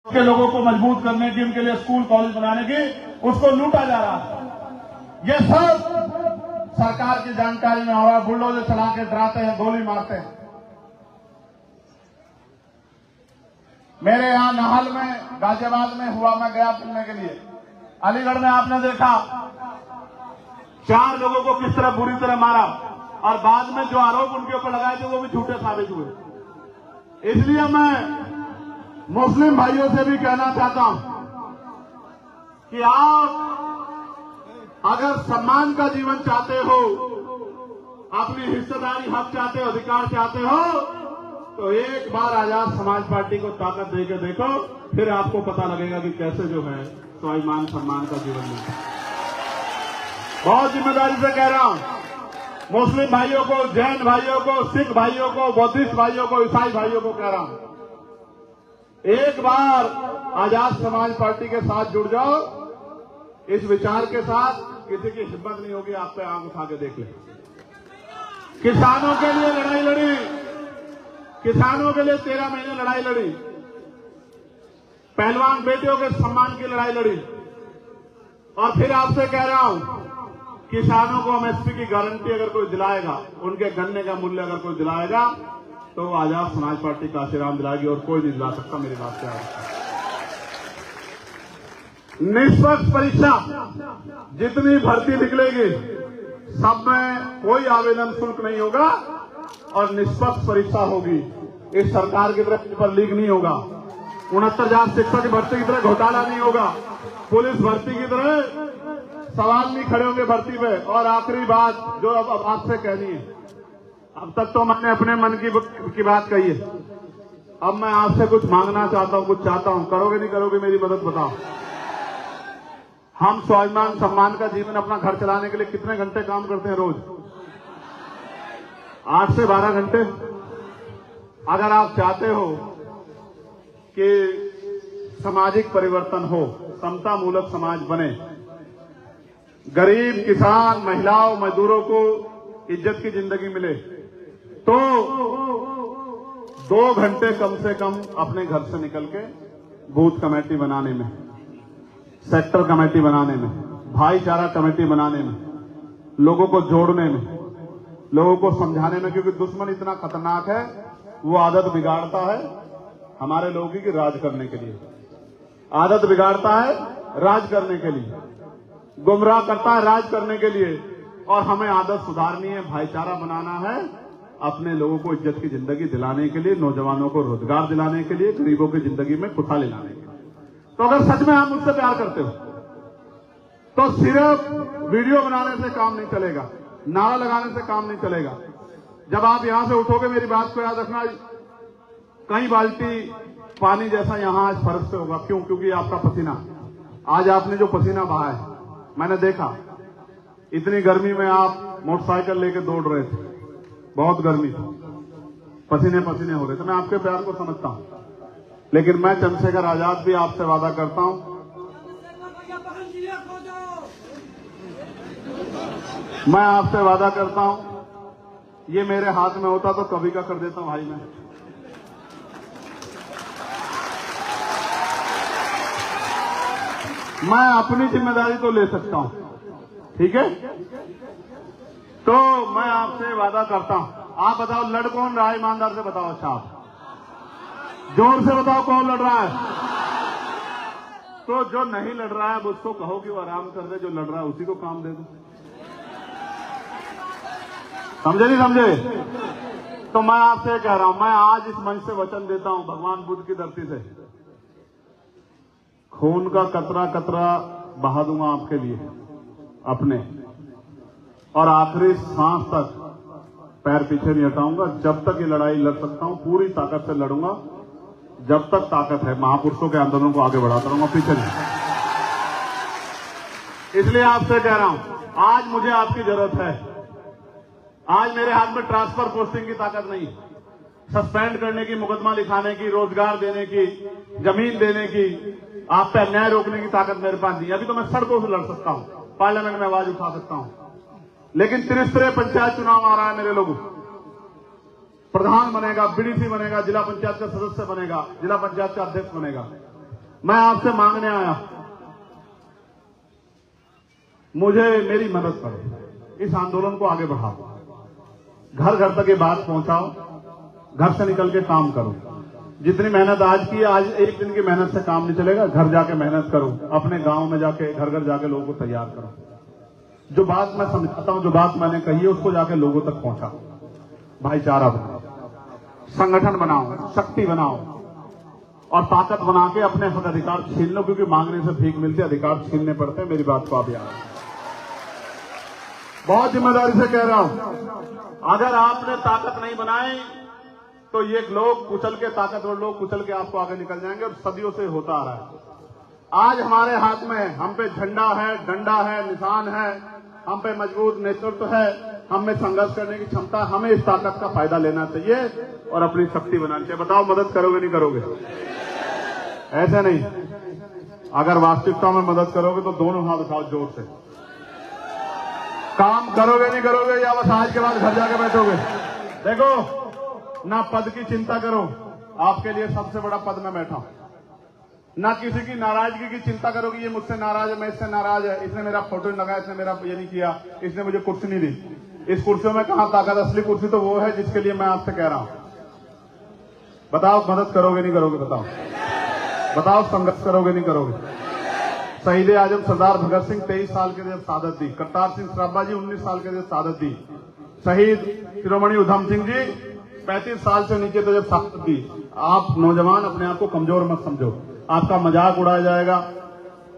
के लोगों को मजबूत करने की, उनके लिए स्कूल कॉलेज बनाने की, उसको लूटा जा रहा है। ये सब सरकार की जानकारी में हो रहा है। बुलडोजर चला के डराते हैं, गोली मारते हैं। मेरे यहां नाहल में, गाजियाबाद में हुआ, मैं गया मिलने के लिए। अलीगढ़ में आपने देखा 4 लोगों को किस तरह बुरी तरह मारा, और बाद में जो आरोप उनके ऊपर लगाए थे वो भी झूठे साबित हुए। इसलिए मैं मुस्लिम भाइयों से भी कहना चाहता हूं कि आप अगर सम्मान का जीवन चाहते हो, अपनी हिस्सेदारी हक चाहते हो, अधिकार चाहते हो, तो एक बार आजाद समाज पार्टी को ताकत देके देखो, फिर आपको पता लगेगा कि कैसे जो है स्वाभिमान सम्मान का जीवन मिलता है। बहुत जिम्मेदारी से कह रहा हूं, मुस्लिम भाइयों को, जैन भाइयों को, सिख भाइयों को, बौद्धिस्ट भाइयों को, ईसाई भाइयों को कह रहा हूं, एक बार आजाद समाज पार्टी के साथ जुड़ जाओ। इस विचार के साथ किसी की हिम्मत नहीं होगी आप पे आंख उठा के देख ले। किसानों के लिए लड़ाई लड़ी, किसानों के लिए 13 महीने लड़ाई लड़ी, पहलवान बेटियों के सम्मान की लड़ाई लड़ी, और फिर आपसे कह रहा हूं, किसानों को एमएसपी की गारंटी अगर कोई दिलाएगा, उनके गन्ने का मूल्य अगर कोई दिलाएगा, तो आजाद समाज पार्टी का आशीर्वाद दिलाएगी, और कोई नहीं दिला सकता। मेरी बात क्या है? निष्पक्ष परीक्षा, जितनी भर्ती निकलेगी सब में कोई आवेदन शुल्क नहीं होगा, और निष्पक्ष परीक्षा होगी। इस सरकार की तरफ पेपर लीक नहीं होगा, 69,000 शिक्षक की भर्ती की तरह घोटाला नहीं होगा, पुलिस भर्ती की तरह सवाल नहीं खड़े होंगे भर्ती पे। और आखिरी बात जो अब आपसे कहनी है, अब तक तो मैंने अपने मन की बात कही है, अब मैं आपसे कुछ मांगना चाहता हूं, कुछ चाहता हूं। करोगे नहीं करोगे मेरी मदद बताओ। हम स्वाभिमान सम्मान का जीवन, अपना घर चलाने के लिए कितने घंटे काम करते हैं रोज? 8 से 12 घंटे। अगर आप चाहते हो कि सामाजिक परिवर्तन हो, समता मूलक समाज बने, गरीब, किसान, महिलाओं, मजदूरों को इज्जत की जिंदगी मिले, तो 2 घंटे कम से कम अपने घर से निकल के बूथ कमेटी बनाने में, सेक्टर कमेटी बनाने में, भाईचारा कमेटी बनाने में, लोगों को जोड़ने में, लोगों को समझाने में, क्योंकि दुश्मन इतना खतरनाक है, वो आदत बिगाड़ता है हमारे लोगों की राज करने के लिए, आदत बिगाड़ता है राज करने के लिए, गुमराह करता है राज करने के लिए। और हमें आदत सुधारनी है, भाईचारा बनाना है, अपने लोगों को इज्जत की जिंदगी दिलाने के लिए, नौजवानों को रोजगार दिलाने के लिए, गरीबों की जिंदगी में खुशहाली लाने के लिए। तो अगर सच में आप मुझसे प्यार करते हो, तो सिर्फ वीडियो बनाने से काम नहीं चलेगा, नारा लगाने से काम नहीं चलेगा। जब आप यहां से उठोगे, मेरी बात को याद रखना, कई बाल्टी पानी जैसा यहां आज फर्श पे होगा। क्यों? क्योंकि आपका पसीना, आज आपने जो पसीना बहा है, मैंने देखा इतनी गर्मी में आप मोटरसाइकिल लेके दौड़ रहे थे, बहुत गर्मी थी, पसीने पसीने हो रहे थे। मैं आपके प्यार को समझता हूं, लेकिन मैं चंद्रशेखर आजाद भी आपसे वादा करता हूं, मैं आपसे वादा करता हूं, ये मेरे हाथ में होता तो कभी का कर देता हूं भाई। मैं अपनी जिम्मेदारी तो ले सकता हूं, ठीक है? तो मैं आपसे वादा करता हूं। आप बताओ लड़ कौन रहा है? ईमानदार से बताओ। अच्छा, आप जोर से बताओ कौन लड़ रहा है? तो जो नहीं लड़ रहा है उसको कहो कि वो आराम कर दे, जो लड़ रहा है उसी को काम दे दो। समझे नहीं समझे? तो मैं आपसे कह रहा हूं, मैं आज इस मंच से वचन देता हूं, भगवान बुद्ध की धरती से, खून का कतरा कतरा बहा दूंगा आपके लिए अपने, और आखिरी सांस तक पैर पीछे नहीं हटाऊंगा। जब तक ये लड़ाई लड़ सकता हूं, पूरी ताकत से लड़ूंगा, जब तक ताकत है। महापुरुषों के आंदोलन को आगे बढ़ाता रहूंगा, पीछे नहीं। इसलिए आपसे कह रहा हूं, आज मुझे आपकी जरूरत है। आज मेरे हाथ में ट्रांसफर पोस्टिंग की ताकत नहीं, सस्पेंड करने की, मुकदमा लिखाने की, रोजगार देने की, जमीन देने की, आप पे अन्याय रोकने की ताकत मेरे पास नहीं। अभी तो मैं सड़कों से लड़ सकता हूं, पार्लियामेंट में आवाज उठा सकता हूं, लेकिन त्रिस्तरीय पंचायत चुनाव आ रहा है। मेरे लोगों, प्रधान बनेगा, बीडीसी बनेगा, जिला पंचायत का सदस्य बनेगा, जिला पंचायत का अध्यक्ष बनेगा, मैं आपसे मांगने आया, मुझे मेरी मदद करो, इस आंदोलन को आगे बढ़ाओ, घर घर तक ये बात पहुंचाओ, घर से निकल के काम करो। जितनी मेहनत आज की, आज एक दिन की मेहनत से काम नहीं चलेगा। घर जाके मेहनत करो, अपने गांव में जाके घर घर जाके लोगों को तैयार करो। जो बात मैं समझाता हूं, जो बात मैंने कही है, उसको जाके लोगों तक पहुंचाओ। भाईचारा बनाओ, संगठन बनाओ, शक्ति बनाओ और ताकत बना के अपने हक अधिकार छीन लो, क्योंकि मांगने से भीख मिलती है, अधिकार छीनने पड़ते हैं। मेरी बात को आप याद रखें। बहुत जिम्मेदारी से कह रहा हूं, अगर आपने ताकत नहीं बनाई तो ये लोग कुचल के, ताकतवर लोग कुचल के आपको आगे निकल जाएंगे, और सदियों से होता आ रहा है। आज हमारे हाथ में, हम पे झंडा है, डंडा है, निशान है, हम पे मजबूत नेतृत्व है, हम में संघर्ष करने की क्षमता। हमें इस ताकत का फायदा लेना चाहिए और अपनी शक्ति बनानी चाहिए। बताओ, मदद करोगे नहीं करोगे? ऐसे नहीं, अगर वास्तविकता में मदद करोगे तो दोनों हाथ उठाओ जोर से। काम करोगे नहीं करोगे, या बस आज के बाद घर जाके बैठोगे? देखो, ना पद की चिंता करो, आपके लिए सबसे बड़ा पद में बैठा हूं। ना किसी की नाराजगी की चिंता करो कि ये मुझसे नाराज है, मैं इससे नाराज है, इसने मेरा फोटो नहीं लगाया, इसने मेरा ये नहीं किया, इसने मुझे कुर्सी नहीं दी। इस कुर्सियों में कहां ताकत? असली कुर्सी तो वो है जिसके लिए मैं आपसे कह रहा हूं। बताओ, मदद करोगे नहीं करोगे? बताओ, बताओ, संघर्ष करोगे नहीं करोगे? शहीद आजम सरदार भगत सिंह 23 साल के जब शहादत दी, करतार सिंह सराभा जी 19 साल के जब शहादत दी, शहीद शिरोमणि उधम सिंह जी 35 साल से नीचे तो जब शहादत दी। आप नौजवान अपने आप को कमजोर मत समझो। आपका मजाक उड़ाया जाएगा,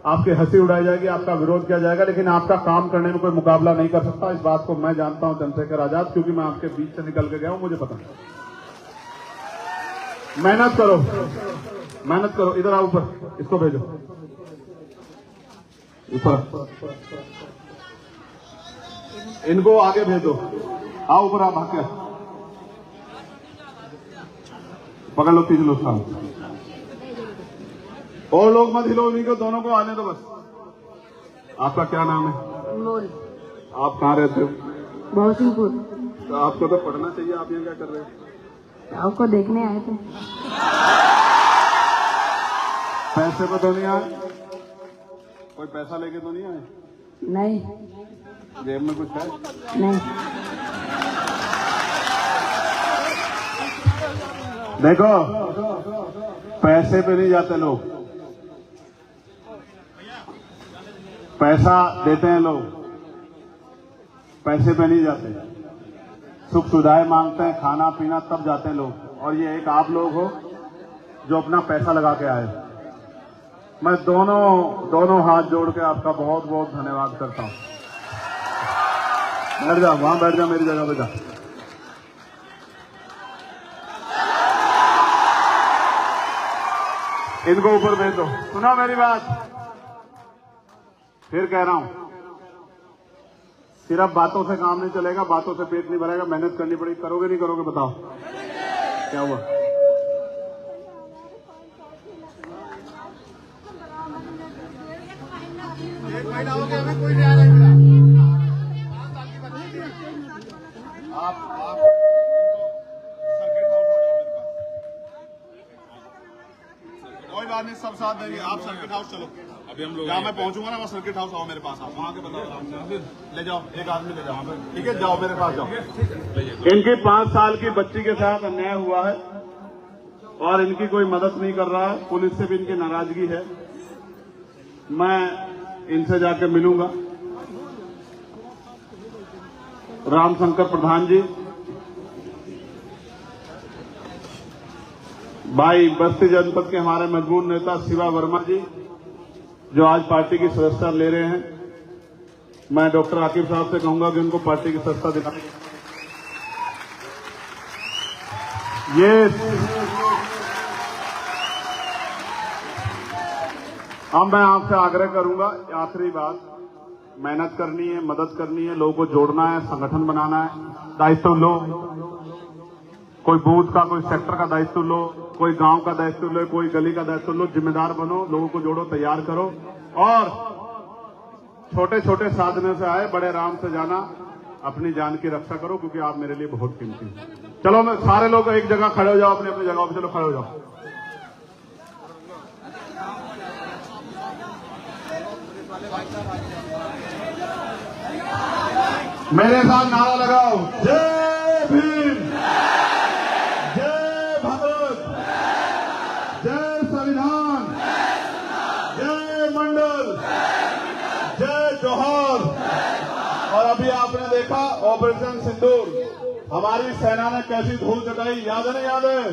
आपकी हंसी उड़ाई जाएगी, आपका विरोध किया जाएगा, लेकिन आपका काम करने में कोई मुकाबला नहीं कर सकता। इस बात को मैं जानता हूं चंद्रशेखर आजाद, क्योंकि मैं आपके बीच से निकल के गया हूं, मुझे पता है। मेहनत करो, मेहनत करो। इधर आओ, ऊपर इसको भेजो, ऊपर इनको आगे भेजो। आओ ऊपर, आप आके पकड़ लो, खींच लो साथ। और लोग मत हिलो, नहीं को दोनों को आने दो बस। आपका क्या नाम है? मोल। आप कहाँ रहते हो? बहुसिंहपुर। तो आपको तो पढ़ना चाहिए, आप यहाँ क्या कर रहे हो? आपको देखने आए थे। पैसे पे तो नहीं आए? कोई पैसा लेके तो नहीं आए? नहीं। जेब में कुछ है? नहीं। देखो, पैसे पे नहीं जाते लोग, पैसा देते हैं लोग, पैसे पे नहीं जाते। सुख सुविधाएं मांगते हैं, खाना पीना, तब जाते हैं लोग। और ये एक आप लोग हो जो अपना पैसा लगा के आए। मैं दोनों हाथ जोड़ के आपका बहुत बहुत धन्यवाद करता हूं। बैठ जा, वहां बैठ जा, मेरी जगह पे जा। इनको ऊपर भेज दो। सुना मेरी बात? फिर कह रहा हूं, सिर्फ बातों से काम नहीं चलेगा, बातों से पेट नहीं भरेगा, मेहनत करनी पड़ेगी। करोगे नहीं करोगे? बताओ क्या हुआ? एक महीना हो गया, अभी कोई नहीं आ रहा। 5 साल की बच्ची थी। आप सर्किट हाउस हो जाओ मेरे पास। कोई बात नहीं, सब साथ देंगे। आप सर्किट हाउस चलो, अभी हम लोग जहाँ मैं पहुंचूंगा ना, वो सर्किट हाउस आओ मेरे पास। आप वहां के बताओ, ले जाओ, एक आदमी ले जाओ, ठीक है? जाओ मेरे पास जाओ। इनकी 5 साल की बच्ची के साथ अन्याय हुआ है और इनकी कोई मदद नहीं कर रहा है। पुलिस से भी इनकी नाराजगी है। मैं इनसे जाकर मिलूंगा। रामशंकर प्रधान जी, भाई बस्ती जनपद के हमारे मजबूत नेता शिवा वर्मा जी, जो आज पार्टी की सदस्यता ले रहे हैं, मैं डॉक्टर आकिब साहब से कहूंगा कि उनको पार्टी की सदस्यता दिलाएं। ये अब मैं आपसे आग्रह करूंगा, आखिरी बात, मेहनत करनी है, मदद करनी है, लोगों को जोड़ना है, संगठन बनाना है, दायित्व लो। कोई बूथ का, कोई सेक्टर का दायित्व लो, कोई गांव का दायित्व लो, कोई गली का दायित्व लो। जिम्मेदार बनो, लोगों को जोड़ो, तैयार करो और छोटे छोटे साधनों से आए, बड़े आराम से जाना। अपनी जान की रक्षा करो, क्योंकि आप मेरे लिए बहुत कीमती हैं। चलो, मैं सारे लोग एक जगह खड़े हो जाओ, अपनी अपनी जगह पे। चलो खड़े हो जाओ। मेरे साथ नारा लगाओ, जय भीम, जय भारत, जय संविधान, जय मंडल, जय जोहर। और अभी आपने देखा ऑपरेशन सिंदूर, हमारी सेना ने कैसी धूल चटाई, याद है नहीं याद है?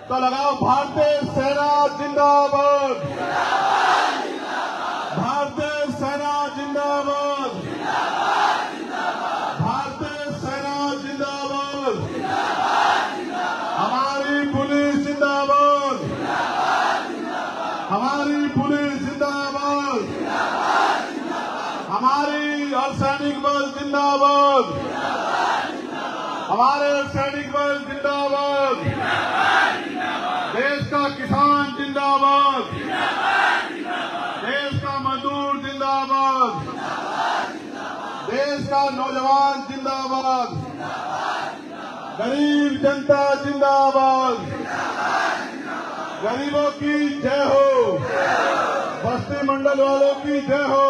तो लगाओ, भारतीय सेना जिंदाबाद, भारतीय सेना जिंदाबाद, भारतीय सेना जिंदाबाद, हमारी पुलिस जिंदाबाद, हमारी पुलिस जिंदाबाद, हमारी अर्धसैनिक बल जिंदाबाद, हमारे सैनिक बल जिंदाबाद, देश का किसान जिंदाबाद, देश का मजदूर जिंदाबाद, देश का नौजवान जिंदाबाद, गरीब जनता जिंदाबाद, गरीबों की जय हो, बस्ती मंडल वालों की जय हो।